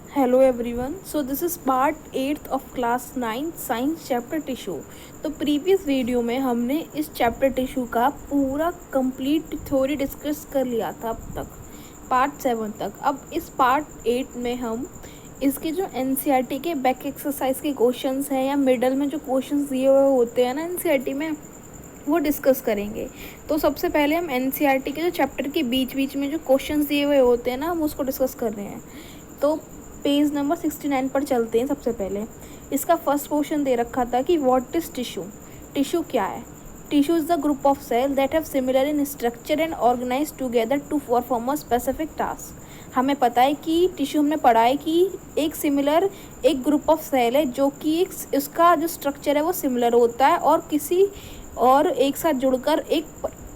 Hello everyone, so this is part 8 of class 9 science chapter tissue. तो previous video में हमने इस chapter tissue का पूरा कंप्लीट थ्योरी डिस्कस कर लिया था अब तक, पार्ट 7 तक। अब इस पार्ट 8 में हम इसके जो एनसीईआरटी के बैक एक्सरसाइज के क्वेश्चंस हैं या मिडल में जो क्वेश्चंस दिए हुए होते हैं ना एनसीईआरटी में, वो डिस्कस करेंगे। तो सबसे पहले हम एनसीईआरटी के जो चैप्टर के बीच बीच में जो क्वेश्चंस दिए हुए होते हैं ना, हम उसको डिस्कस कर रहे हैं। तो पेज नंबर 69 पर चलते हैं। सबसे पहले इसका फर्स्ट क्वेश्चन दे रखा था कि व्हाट इज टिश्यू। टिश्यू क्या है? Tissue is the group of cell that have similar in structure and organise together to perform a specific task. हमें पता है कि टिश्यू, हमने पढ़ा है कि एक ग्रुप ऑफ सेल है जो कि उसका जो स्ट्रक्चर है वो सिमिलर होता है और किसी और एक साथ जुड़कर एक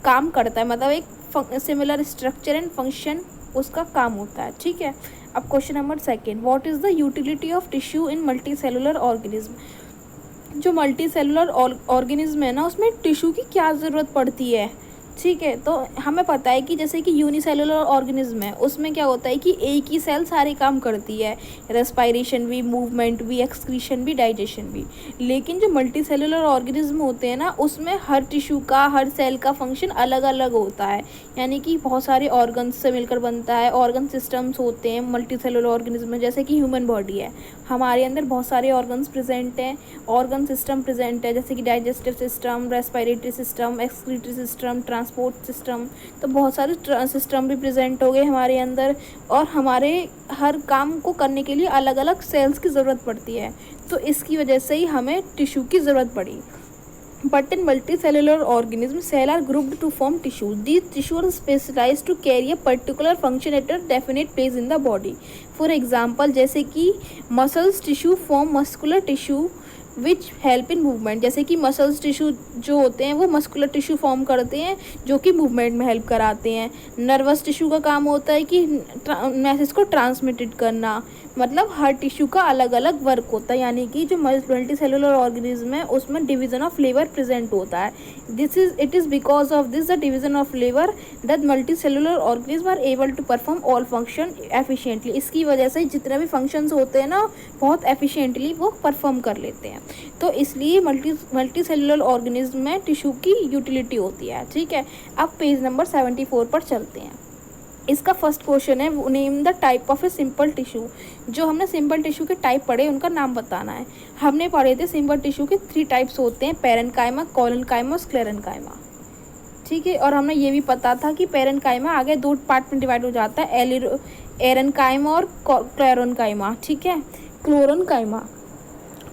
काम करता है, मतलब एक सिमिलर स्ट्रक्चर एंड फंक्शन उसका काम होता है। ठीक है। अब question number second, what is the utility of tissue in multi cellular organism. जो मल्टी सेलुलर ऑर्गेनिज्म है ना, उसमें टिश्यू की क्या ज़रूरत पड़ती है। ठीक है। तो हमें पता है कि जैसे कि यूनिसेलुलर ऑर्गेनिज्म है, उसमें क्या होता है कि एक ही सेल सारे काम करती है, रेस्पायरेशन भी, मूवमेंट भी, एक्सक्रीशन भी, डाइजेशन भी। लेकिन जो मल्टी सेलुलर ऑर्गेनिज्म होते हैं ना, उसमें हर टिश्यू का, हर सेल का फंक्शन अलग अलग होता है, यानी कि बहुत सारे ऑर्गन्स से मिलकर बनता है। ऑर्गन सिस्टम्स होते हैं मल्टी सेलुलर ऑर्गेनिज्म में, जैसे कि ह्यूमन बॉडी है, हमारे अंदर बहुत सारे ऑर्गन्स प्रेजेंट हैं, ऑर्गन सिस्टम प्रेजेंट है, जैसे कि digestive system, respiratory system, excretory system, transport system. तो बहुत सारे सिस्टम भी प्रेजेंट हो गए हमारे अंदर, और हमारे हर काम को करने के लिए अलग अलग सेल्स की ज़रूरत पड़ती है। तो इसकी वजह से ही हमें टिश्यू की ज़रूरत पड़ी। But in multicellular organisms, cells are grouped to form tissues. These tissues are specialized to carry a particular function at a definite place in the body. For example, जैसे कि muscles tissue form muscular tissue which help in movement. जैसे कि muscles tissue जो होते हैं वो muscular tissue form करते हैं जो कि मूवमेंट में हेल्प कराते हैं। नर्वस टिश्यू का काम होता है कि मैसेज को ट्रांसमिटेड करना। मतलब हर टिश्यू का अलग अलग वर्क होता है, यानी कि जो मल्टी सेलुलर ऑर्गेनिज्म है उसमें डिवीजन ऑफ लेबर प्रेजेंट होता है। It is because of this the division of labour that multi cellular organism are able to perform all function efficiently. इसकी वजह से जितने भी फंक्शंस होते हैं ना, बहुत एफिशिएंटली वो परफॉर्म कर लेते हैं। तो इसलिए मल्टी सेलुलर ऑर्गेनिज्म में टिश्यू की यूटिलिटी होती है। ठीक है। अब पेज नंबर 74 पर चलते हैं। इसका फर्स्ट क्वेश्चन है, name the type of a simple tissue. जो हमने सिंपल टिश्यू के टाइप पढ़े उनका नाम बताना है। हमने पढ़े थे सिंपल टिश्यू के 3 टाइप्स होते हैं, पेरेन्काइमा, कोलेनकाइमा और स्क्लेरेन्काइमा। ठीक है। और हमें ये भी पता था कि पेरेन्काइमा आगे 2 पार्ट में डिवाइड हो जाता है, एरेन्काइमा और क्लोरेन्काइमा। ठीक है, क्लोरेन्काइमा।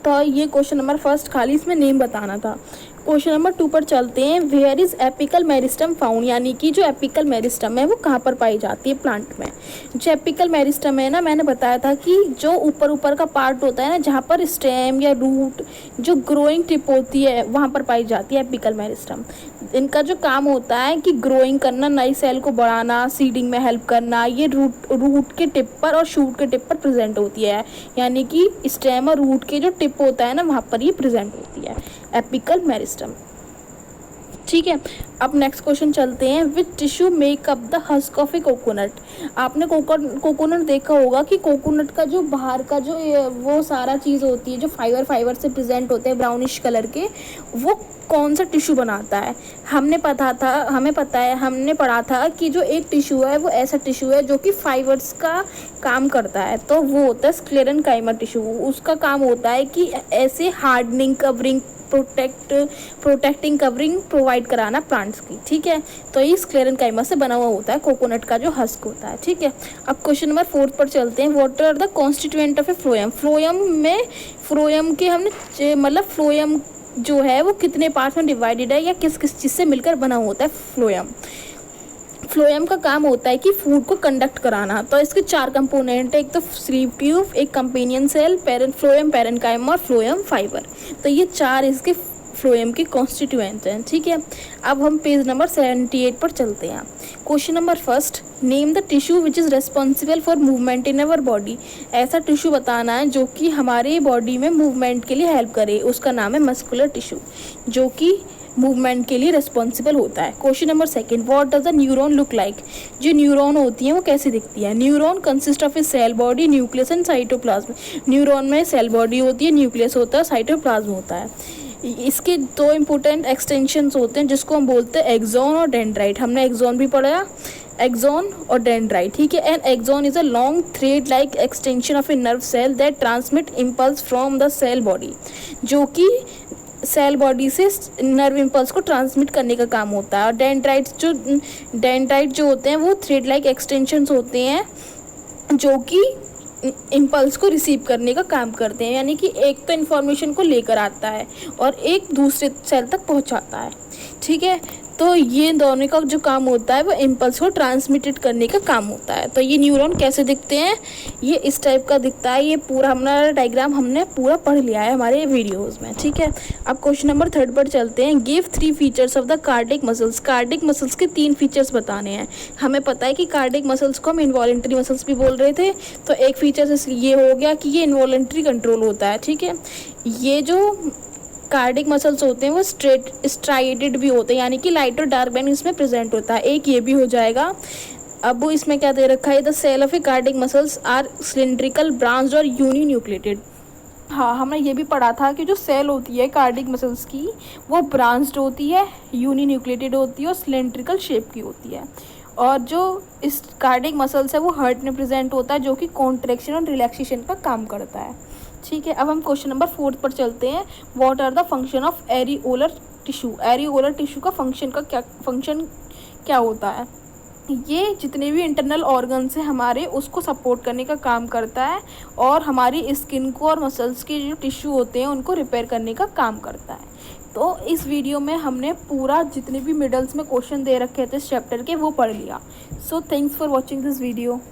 तो ये क्वेश्चन नंबर फर्स्ट, खाली इसमें नेम बताना था। क्वेश्चन नंबर 2 पर चलते हैं। Where is apical meristem found, यानी कि जो एपिकल मेरिस्टम है वो कहाँ पर पाई जाती है प्लांट में। जो एपिकल मेरिस्टम है ना, मैंने बताया था कि जो ऊपर का पार्ट होता है ना, जहाँ पर स्टेम या रूट जो ग्रोइंग टिप होती है वहाँ पर पाई जाती है एपिकल मेरिस्टम। इनका जो काम होता है कि ग्रोइंग करना, नई सेल को बढ़ाना, सीडिंग में हेल्प करना। ये रूट के टिप पर और शूट के टिप पर प्रेजेंट होती है, यानी कि स्टेम और रूट के जो टिप होता है ना, वहाँ पर ये प्रेजेंट होती है एपिकल मेरिस्टम। ठीक है। अब नेक्स्ट क्वेश्चन चलते हैं। Which tissue make up the husk of a coconut. आपने कोकोनट देखा होगा कि कोकोनट का जो बाहर का जो वो सारा चीज़ होती है, जो फाइबर से प्रेजेंट होते हैं ब्राउनिश कलर के, वो कौन सा टिश्यू बनाता है। हमने पढ़ा था कि जो एक टिश्यू है वो ऐसा टिश्यू है जो कि फाइबर्स का काम करता है, तो वो होता है स्क्लेरेन्काइमा टिश्यू। उसका काम होता है कि ऐसे hardening, covering, protecting covering provide कराना प्लांट्स की। ठीक है। तो ये स्क्लेरेन्काइमा से बना हुआ होता है कोकोनट का जो हस्क होता है। ठीक है। अब क्वेश्चन नंबर 4 पर चलते हैं। What are the constituent of a phloem. Phloem के हमने मतलब फ्लोएम जो है वो कितने पार्ट्स में डिवाइडेड है या किस किस चीज़ से मिलकर बना होता है फ्लोएम का काम होता है कि फूड को कंडक्ट कराना। तो इसके 4 कंपोनेंट है, एक तो स्लीव ट्यूब, एक कंपेनियन सेल, फ्लोएम, पेरेन्काइमा और फ्लोएम फाइबर। तो ये 4 इसके फ्लोएम के कॉन्स्टिट्यूएंट हैं। ठीक है। अब हम पेज नंबर 78 पर चलते हैं। Question number first, name the tissue which is responsible for movement in our body. ऐसा टिश्यू बताना है जो कि हमारे बॉडी में मूवमेंट के लिए हेल्प करे, उसका नाम है मस्कुलर टिश्यू। जो कि मूवमेंट के लिए रिस्पॉन्सिबल होता है। Question number second, what does a neuron look like? जो न्यूरॉन होती है वो कैसे दिखती है? Neuron consist of a cell body, nucleus and cytoplasm. Neuron में सेल बॉडी होती है, न्यूक्लियस होता है, साइटोप्लाज्म होता है। इसके दो इंपॉर्टेंट एक्सटेंशंस होते हैं जिसको हम बोलते हैं एक्सॉन और डेंड्राइट। हमने एक्सॉन भी पढ़ा, एक्सॉन और डेंड्राइट, ठीक है। And axon is a long thread like extension of a nerve cell that transmit impulse from the cell body, जो कि सेल बॉडी से नर्व इम्पल्स को ट्रांसमिट करने का काम होता है। और डेंड्राइट जो होते हैं वो थ्रेड लाइक एक्सटेंशंस होते हैं जो कि इम्पल्स को रिसीव करने का काम करते हैं, यानी कि एक तो इन्फॉर्मेशन को लेकर आता है और एक दूसरे सेल तक पहुंचाता है, ठीक है। तो ये दोनों का जो काम होता है वो इम्पल्स को ट्रांसमिटेड करने का काम होता है। तो ये न्यूरॉन कैसे दिखते हैं, ये इस टाइप का दिखता है। ये पूरा हमारा डायग्राम हमने पूरा पढ़ लिया है हमारे वीडियोस में, ठीक है। अब क्वेश्चन नंबर 3 पर चलते हैं। Give 3 features of the cardiac muscles. Cardiac muscles के 3 फीचर्स बताने हैं। हमें पता है कि कार्डिक मसल्स को हम इनवॉलेंट्री मसल्स भी बोल रहे थे, तो एक फीचर्स ये हो गया कि ये इनवॉलेंट्री कंट्रोल होता है, ठीक है। ये जो कार्डिक मसल्स होते हैं वो स्ट्राइडेड भी होते हैं, यानी कि लाइट और डार्क बैंड इसमें प्रेजेंट होता है। एक ये भी हो जाएगा। अब वो इसमें क्या दे रखा है, the cell of a cardiac muscles are cylindrical, branched और यूनिन्यूक्लिएटेड। हाँ, हमने ये भी पढ़ा था कि जो सेल होती है कार्डिक मसल्स की वो ब्रांच्ड होती है, यूनिन्यूक्लिएटेड होती है और सिलिंड्रिकल शेप की होती है। और जो इस कार्डिक मसल्स है वो हार्ट में प्रेजेंट होता है, जो कि कॉन्ट्रैक्शन और रिलैक्सेशन का काम करता है, ठीक है। अब हम क्वेश्चन नंबर 4 पर चलते हैं। What are the function of areolar tissue? Areolar tissue का फंक्शन क्या होता है? ये जितने भी इंटरनल ऑर्गन्स हैं हमारे, उसको सपोर्ट करने का काम करता है और हमारी स्किन को और मसल्स के जो टिश्यू होते हैं उनको रिपेयर करने का काम करता है। तो इस वीडियो में हमने पूरा जितने भी मिडल्स में क्वेश्चन दे रखे थे इस चैप्टर के वो पढ़ लिया। So thanks for watching this video.